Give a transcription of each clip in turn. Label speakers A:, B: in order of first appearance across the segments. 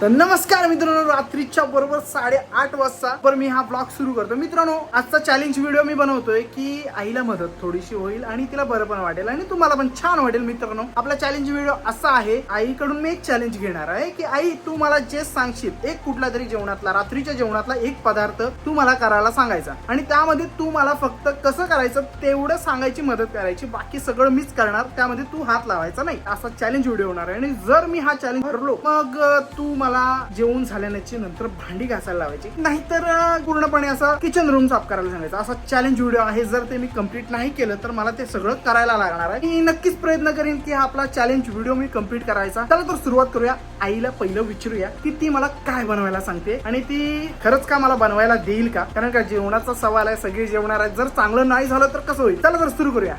A: तर नमस्कार मित्रांनो, रात्रीच्या बरोबर 8:30 वाजता पर मी हा ब्लॉग सुरू करतो. मित्रांनो, आजचा चॅलेंज व्हिडिओ मी बनवतोय की आईला मदत थोडीशी होईल आणि तिला बरं पण वाटेल आणि तुम्हाला पण छान वाटेल. मित्रांनो, आपला चॅलेंज व्हिडिओ असा आहे, आईकडून मी एक चॅलेंज घेणार आहे की आई तू मला जे सांगशील एक कुठला तरी जेवणातला, रात्रीच्या जेवणातला एक पदार्थ तू मला करायला सांगायचा आणि त्यामध्ये तू मला फक्त कसं करायचं तेवढं सांगायची मदत करायची, बाकी सगळं मीच करणार, त्यामध्ये तू हात लावायचा नाही. असा चॅलेंज व्हिडिओ होणार आहे आणि जर मी हा चॅलेंज भरलो मग तू मला जेवण झाल्यानंतर नंतर भांडी घासायला लावायची, नाहीतर पूर्णपणे असं किचन रूम साफ करायला सांगायचं. असा चॅलेंज व्हिडिओ आहे. जर ते मी कंप्लीट नाही केलं तर मला ते सगळं करायला लागणार आहे. मी नक्कीच प्रयत्न करेन की हा आपला चॅलेंज व्हिडिओ मी कंप्लीट करायचा. चला तर सुरुवात करूया. आईला पहिलं विचारूया की ती मला काय बनवायला सांगते आणि ती खरंच का मला बनवायला देईल का, कारण का जेवणाचा सवाल आहे, सगळे जेवणार आहेत. जर चांगलं नाही झालं तर कसं होईल. चला तर सुरू करूया.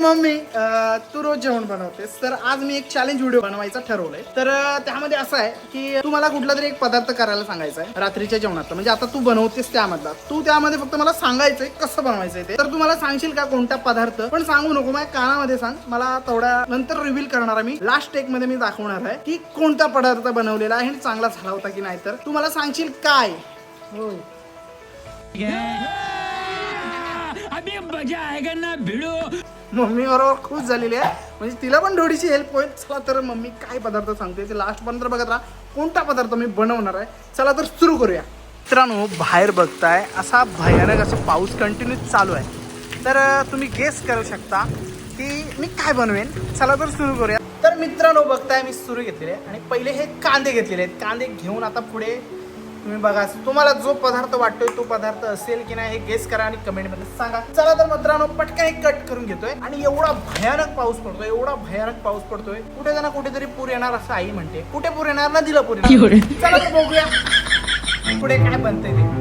A: मम्मी, तू रोज जेवण बनवतेस, तर आज मी एक चॅलेंज व्हिडिओ बनवायचा ठरवलंय. तर त्यामध्ये असं आहे की तू मला कुठला तरी एक पदार्थ करायला सांगायचा आहे रात्रीच्या जेवणात. म्हणजे आता तू बनवतेस त्यामधला, तू त्यामध्ये फक्त मला सांगायचंय कसं बनवायचंय ते. तर तू मला सांगशील का कोणता पदार्थ, पण सांगू नको, माझ्या कानामध्ये सांग. मला थोड्या नंतर रिव्हील करणार आहे, मी लास्ट टेक मध्ये मी दाखवणार आहे की कोणता पदार्थ बनवलेला आहे आणि चांगला झाला होता की नाही. तर तू मला सांगशील काय. होय,
B: अभी मजा आएगा ना भिड़ो.
A: मम्मी बरोबर खुश झालेली आहे, म्हणजे तिला पण थोडीशी हेल्प होईल. चला तर मम्मी काय पदार्थ सांगते ते लास्ट पर्यंत बघत राहा, कोणता पदार्थ मी बनवणार आहे. चला तर सुरू करूया. मित्रांनो, बाहेर बघताय असा भयानक असा पाऊस कंटिन्यू चालू आहे. तर तुम्ही गेस करू शकता की मी काय बनवेन. चला तर सुरू करूया. तर मित्रांनो, बघताय मी सुरू घेतलेले आहे आणि पहिले हे कांदे घेतलेले आहेत. कांदे घेऊन आता पुढे तुम्ही बघा, तुम्हाला जो पदार्थ वाटतोय तो पदार्थ असेल की नाही हे गेस करा आणि कमेंट मध्ये सांगा. चला तर मित्रांनो, पटकन एक कट करून घेतोय आणि एवढा भयानक पाऊस पडतोय, एवढा भयानक पाऊस पडतोय, कुठे ना कुठेतरी पूर येणार असं आई म्हणते. कुठे पूर येणार, नदीला पूर येणार. चला तर बघूया पुढे काय बनतंय ते.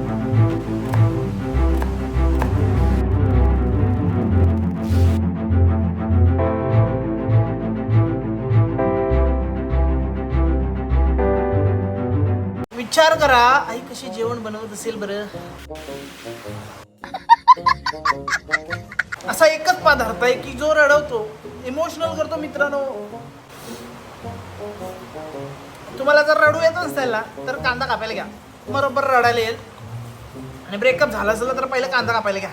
A: विचार करा, आई कशी जेवण बनवत असेल बरं. असा एकच पदार्थ आहे की जो रडवतो, इमोशनल करतो. मित्रांनो, तुम्हाला जर रडू येत नसेल ना तर कांदा कापायला घ्या, बरोबर रडायला येईल. आणि ब्रेकअप झाला असेल तर पहिलं कांदा कापायला घ्या.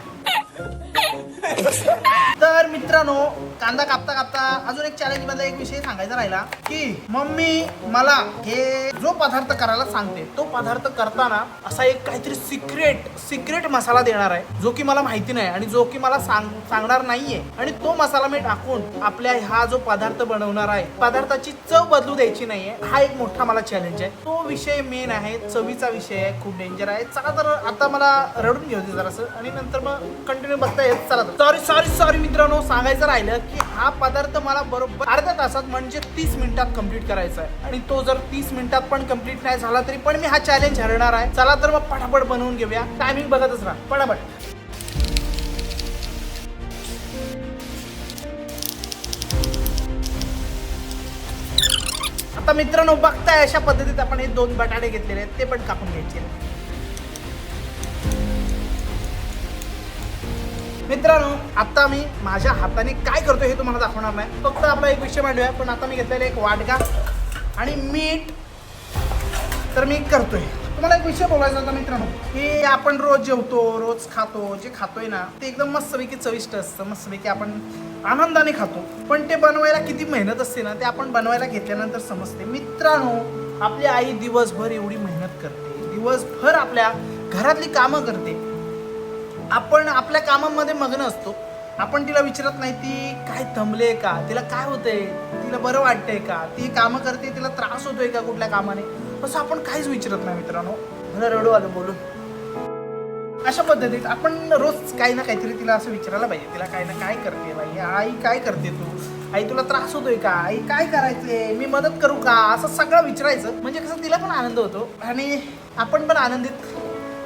A: तर मित्रांनो, कांदा कापता कापता अजून एक चॅलेंज मधला एक विषय सांगायचा राहिला की मम्मी मला हे जो पदार्थ करायला सांगते तो पदार्थ करताना असा एक काहीतरी सिक्रेट मसाला देणार आहे, जो की मला माहिती नाही आणि जो की मला सांगणार नाहीये. आणि तो मसाला मी टाकून आपल्या हा जो पदार्थ बनवणार आहे पदार्थाची चव बदलू द्यायची नाहीये. हा एक मोठा मला चॅलेंज आहे. तो विषय मेन आहे, चवीचा विषय आहे, खूप डेंजर आहे. चला तर आता मला रडून घेऊ दे जरासं आणि नंतर मग कंटिन्यू बघता येत. चला सॉरी मित्रांनो, सांगायचं राहिलं की हा पदार्थ मला बरोबर अर्ध्या तासात म्हणजे 30 मिनिटात कंप्लीट करायचा आहे. आणि तो जर 30 मिनिटात पण कंप्लीट नाही झाला तरी पण मी हा चॅलेंज हरणार आहे. चला तर मग पटापट बनवून घेऊया. टायमिंग बघतच राहा, पटापट. आता मित्रांनो, बघताय अशा पद्धतीत आपण हे 2 बटाटे घेतलेले आहेत, ते पण कापून घ्यायचे. मित्रांनो, आता मी माझ्या हाताने काय करतोय हे तुम्हाला दाखवणार नाही, फक्त आपला एक विषय मांडूया. पण आता मी घेतलेला एक वाटका आणि मीठ तर मी करतोय. तुम्हाला एक विषय बोलायचा होता मित्रांनो, की आपण रोज जेवतो, रोज खातो, जे खातोय ना ते एकदम मस्तपैकी चविष्ट असतं, मस्तपैकी आपण आनंदाने खातो. पण ते बनवायला किती मेहनत असते ना ते आपण बनवायला घेतल्यानंतर समजते. मित्रांनो, आपली आई दिवसभर एवढी मेहनत करते, दिवसभर आपल्या घरातली कामं करते. आपण आपल्या कामांमध्ये मग्न असतो. आपण तिला विचारत नाही ती काय दमले का, तिला काय होतंय, तिला बरं वाटतंय का, ती कामं करते, तिला त्रास होतोय का कुठल्या कामाने, असं आपण काहीच विचारत नाही. मित्रांनो, मला रडू आलं बोलून. अशा पद्धतीत आपण रोज काही ना काहीतरी तिला असं विचारायला पाहिजे, तिला काय ना काय करते बाई, आई काय करते तू, आई तुला त्रास होतोय का, आई काय करायचंय, मी मदत करू का, असं सगळं विचारायचं. म्हणजे कसं तिला पण आनंद होतो आणि आपण पण आनंदित,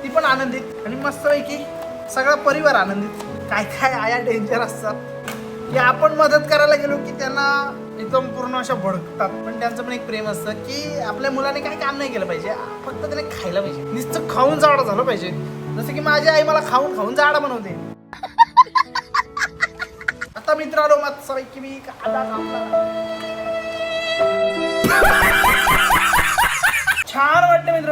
A: ती पण आनंदित आणि मस्तपैकी सगळा परिवार आनंदित. काय काय आया डेंजर असतात की आपण मदत करायला गेलो की त्यांना एकदम पूर्ण अशा भडकतात. पण त्यांचं पण एक प्रेम असतं की आपल्या मुलाने काही काम नाही केलं पाहिजे, फक्त त्याने खायला पाहिजे, नुसतं खाऊन जाडा झालं पाहिजे. जसं की माझी आई मला खाऊन खाऊन जाडा बनवते. आता मित्रांनो, मस्त पैकी मी कांदा कापला.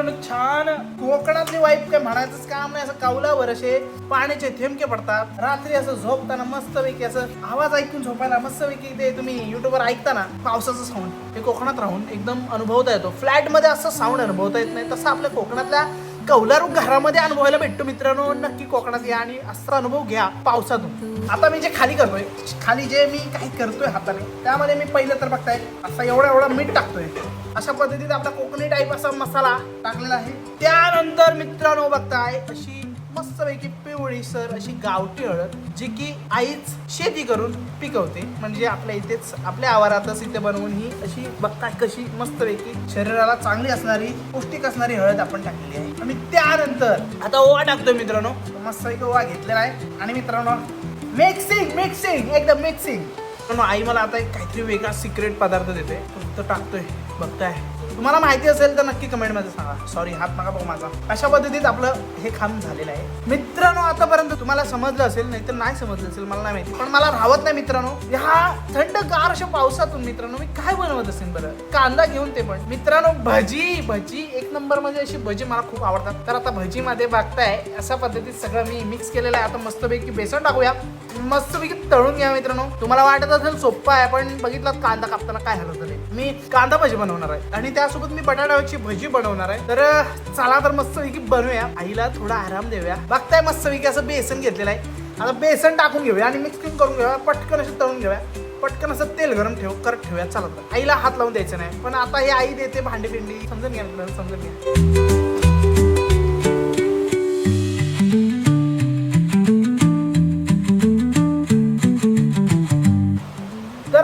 A: मित्रांनो छान कोकणातली वाईफ काय म्हणायचंच काम नाही. असं कौलावर असे पाण्याचे थेंबके पडतात. रात्री असं झोपताना मस्तपैकी असं आवाज ऐकून झोपायला मस्तपैकी ते तुम्ही युट्यूबवर ऐकता ना पावसाचं साऊंड, ते कोकणात राहून एकदम अनुभवता येतो. फ्लॅट मध्ये असं साऊंड अनुभवता येत नाही, तसं आपल्या कोकणातल्या कौलारू घरामध्ये अनुभवायला भेटतो. मित्रांनो नक्की कोकणात या आणि असा अनुभव घ्या पावसातून. आता मी जे खाली करतोय, खाली जे मी काही करतोय हाताने, त्यामध्ये मी पहिलं तर बघताय असा एवढा मीठ टाकतोय. अशा पद्धतीत आपला कोकणी टाईप असा मसाला टाकलेला आहे. त्यानंतर मित्रांनो बघताय अशी मस्तपैकी पिवळीसर अशी गावठी हळद, जी की आईच शेती करून पिकवते. म्हणजे आपल्या इथेच आपल्या आवारातच इथे बनवून ही अशी बघताय कशी मस्तपैकी शरीराला चांगली असणारी पौष्टिक असणारी हळद आपण टाकलेली आहे. आणि त्यानंतर आता ओवा टाकतोय मित्रांनो. मस्तपैकी ओवा घेतलेला आहे आणि मित्रांनो मिक्सिंग एकदम मिक्सिंग. आई मला आता एक काहीतरी वेगळा सिक्रेट पदार्थ देते, तो टाकतोय बघताय. तुम्हाला माहिती असेल तर नक्की कमेंटमध्ये सांगा. सॉरी हात नका बघू माझा. अशा पद्धतीत आपलं हे काम झालेलं आहे मित्रांनो. आतापर्यंत तुम्हाला समजलं असेल, नाही तर नाही समजलं असेल मला नाही माहिती, पण मला राहत नाही मित्रांनो ह्या थंडगार अशा पावसातून मित्रांनो मी काय बनवत असेल बरं. कांदा घेऊन ते पण मित्रांनो भजी एक नंबर म्हणजे अशी भजी मला खूप आवडतात. तर आता भजीमध्ये बघताय अशा पद्धतीत सगळं मी मिक्स केलेलं आहे. आता मस्तपैकी बेसन टाकूया, मस्तपैकी तळून घ्या मित्रांनो. तुम्हाला वाटत असेल सोप्पा आहे, पण बघितलं कांदा कापताना काय हलत झाले. मी कांदा भजी बनवणार आहे आणि त्यासोबत मी बटाट्याची भजी बनवणार आहे. तर चला तर मस्तपैकी बनवूया. आईला थोडा आराम देऊया. बघताय मस्तपैकी असं बेसन घेतलेलं आहे. आता बेसन टाकून घेऊया आणि मिक्सिंग करून घेऊया. पटकन असं तळून घेऊया, पटकन असं तेल गरम करत ठेवूया. चला तर आईला हात लावून द्यायचं नाही, पण आता हे आई देते भांडी पिंडी. समजून घ्या मित्रांनो, समजून घ्या.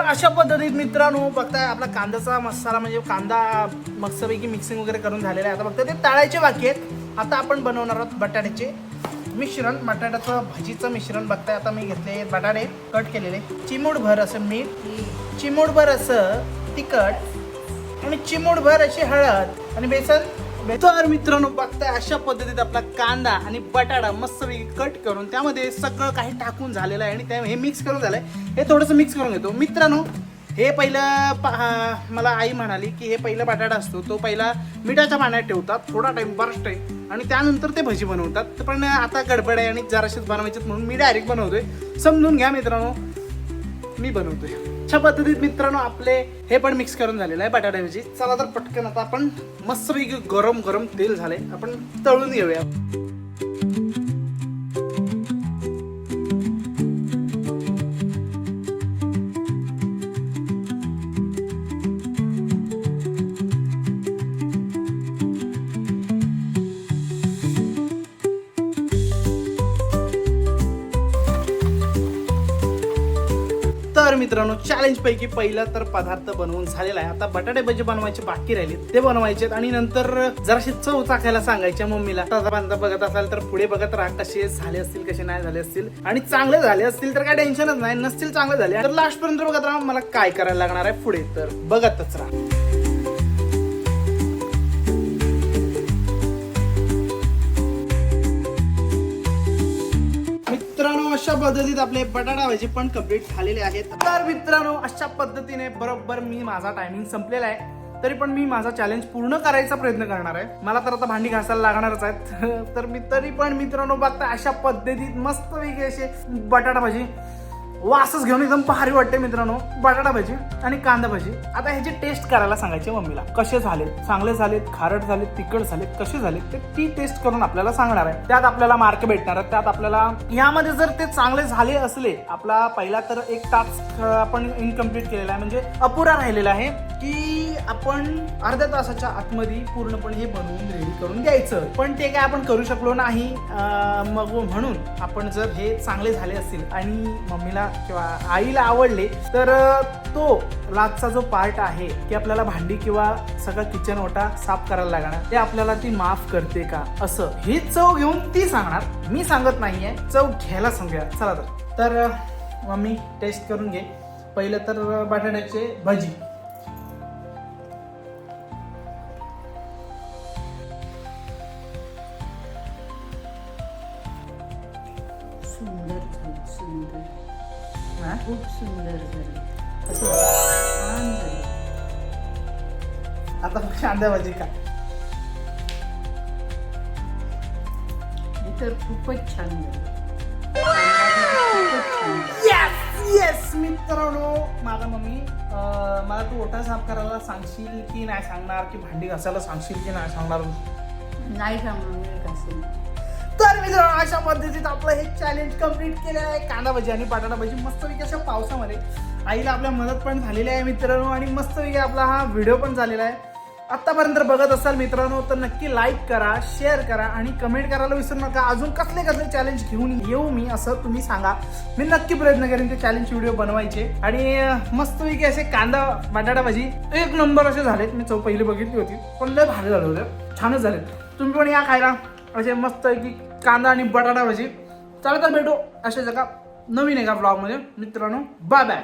A: अशा पद्धतीत मित्रांनो बघताय आपला कांद्याचा मसाला म्हणजे कांदा मस्तपैकी मिक्सिंग वगैरे करून झालेला आहे. आता फक्त ते तळायचे बाकी आहेत. आता आपण बनवणार आहोत बटाट्याचे मिश्रण, बटाट्याचं भाजीचं मिश्रण. बघताय आता मी घेतले बटाटे कट केलेले, चिमूटभर असं मीठ, चिमूटभर असं तिखट आणि चिमूटभर अशी हळद आणि बेसन. तर मित्रांनो बघताय अशा पद्धतीत आपला कांदा आणि बटाटा मस्तपैकी कट करून त्यामध्ये सगळं काही टाकून झालेलं आहे. आणि त्या हे मिक्स करून झालंय. हे थोडंसं मिक्स करून घेतो मित्रांनो. हे पहिलं मला आई म्हणाली की हे पहिला बटाटा असतो तो पहिला मिठाच्या पाण्यात ठेवतात थोडा टाइम, बराच टाइम, आणि त्यानंतर ते भजी बनवतात. पण आता गडबड आहे आणि जराशीच बनवायचे म्हणून मी डायरेक्ट बनवतोय. समजून घ्या मित्रांनो, मी बनवतोय. अशा पद्धतीत मित्रांनो आपले हे पण मिक्स करून झालेलं आहे बटाटा भजी. चला तर पटकन आता आपण मस्तपैकी गरम तेल झाले, आपण तळून घेऊया. तर मित्रांनो चॅलेंज पैकी पहिला तर पदार्थ बनवून झालेला आहे. आता बटाटे भजी बनवायचे बाकी राहिले, ते बनवायचे आणि नंतर जराशी चव चाखायला सांगायच्या मम्मीला. बघत असाल तर पुढे बघत राहा कसे झाले असतील, कसे नाही झाले असतील. आणि चांगले झाले असतील तर काय टेन्शनच नाही, नसतील चांगले झाले तर लास्ट पर्यंत बघत राहा मला काय करायला लागणार आहे पुढे. तर बघतच राहा. मित्रांनो अशा पद्धतीत आपले बटाटा भाजी पण कम्प्लीट झालेले आहेत. तर मित्रांनो अशा पद्धतीने बरोबर मी माझा टायमिंग संपलेला आहे. तरी पण मी माझा चॅलेंज पूर्ण करायचा प्रयत्न करणार आहे. मला तर आता भांडी घासायला लागणारच आहेत. तर मी तरी पण मित्रांनो बघता अशा पद्धतीत मस्त वेगळे असे बटाटा भाजी वासच घेऊन एकदम भारी वाटते मित्रांनो. बटाटा भजी आणि कांदा भजी. आता ह्याची टेस्ट करायला सांगायचे मम्मीला. कसे झाले, चांगले झालेत, खारट झालेत, तिखट झालेत, कसे झालेत ते ती टेस्ट करून आपल्याला सांगणार आहे. त्यात आपल्याला मार्क भेटणार आहेत. त्यात आपल्याला ह्यामध्ये जर ते चांगले झाले असले, आपला पहिला तर एक टास्क आपण इनकम्प्लीट केलेला आहे, म्हणजे अपुरा राहिलेला आहे की आपण अर्ध्या तासाच्या आतमध्ये पूर्णपणे हे बनवून रेडी करून द्यायचं. पण ते काय आपण करू शकलो नाही. मग म्हणून आपण जर हे चांगले झाले असतील आणि मम्मीला किंवा आईला आवडले तर तो लास्टचा जो पार्ट आहे की आपल्याला भांडी किंवा सगळं किचन ओटा साफ करायला लागणार, ते आपल्याला ती माफ करते का असं ही चव घेऊन ती सांगणार. मी सांगत नाहीये, चव घ्यायला सांगूया. चला तर मम्मी टेस्ट करून घे. पहिलं तर बटाट्याचे भजी.
C: सुंदर झालं, सुंदर, खूप सुंदर झालं.
A: आता कांदा भाजी का
C: तर खूपच छान झाली. खूपच छान झाली.
A: येस येस मित्रांनो, माझा मम्मी मला तू ओटा साफ करायला सांगशील की नाही सांगणार, की भांडी घासायला सांगशील की नाही सांगणार.
C: नाही सांगणार असेल.
A: तर मित्रांनो, अशा पद्धतीत आपलं हे चॅलेंज कम्प्लीट केलं आहे. कांदा भजी आणि बटाटा भजी मस्तपैकी अशा पावसामध्ये आईला आपल्या मदत पण झालेली आहे मित्रांनो, आणि मस्तपैकी आपला हा व्हिडिओ पण झालेला आहे. आत्तापर्यंत बघत असाल मित्रांनो तर नक्की लाईक करा, शेअर करा आणि कमेंट करायला विसरू नका. अजून कसले कसले चॅलेंज घेऊन येऊ मी असं तुम्ही सांगा. मी नक्की प्रयत्न करेन ते चॅलेंज व्हिडिओ बनवायचे. आणि मस्तपैकी असे कांदा बटाटा भजी एक नंबर असे झालेत. मी पहिली बघितली होती पण लय भारी झाले होते, छानच झालेत. तुम्ही पण या खायला असे मस्तपैकी कांदा आणि बटाटा भजी. चला तर भेटू अशा जगा नवीन एका ब्लॉगमध्ये मित्रांनो. Bye bye.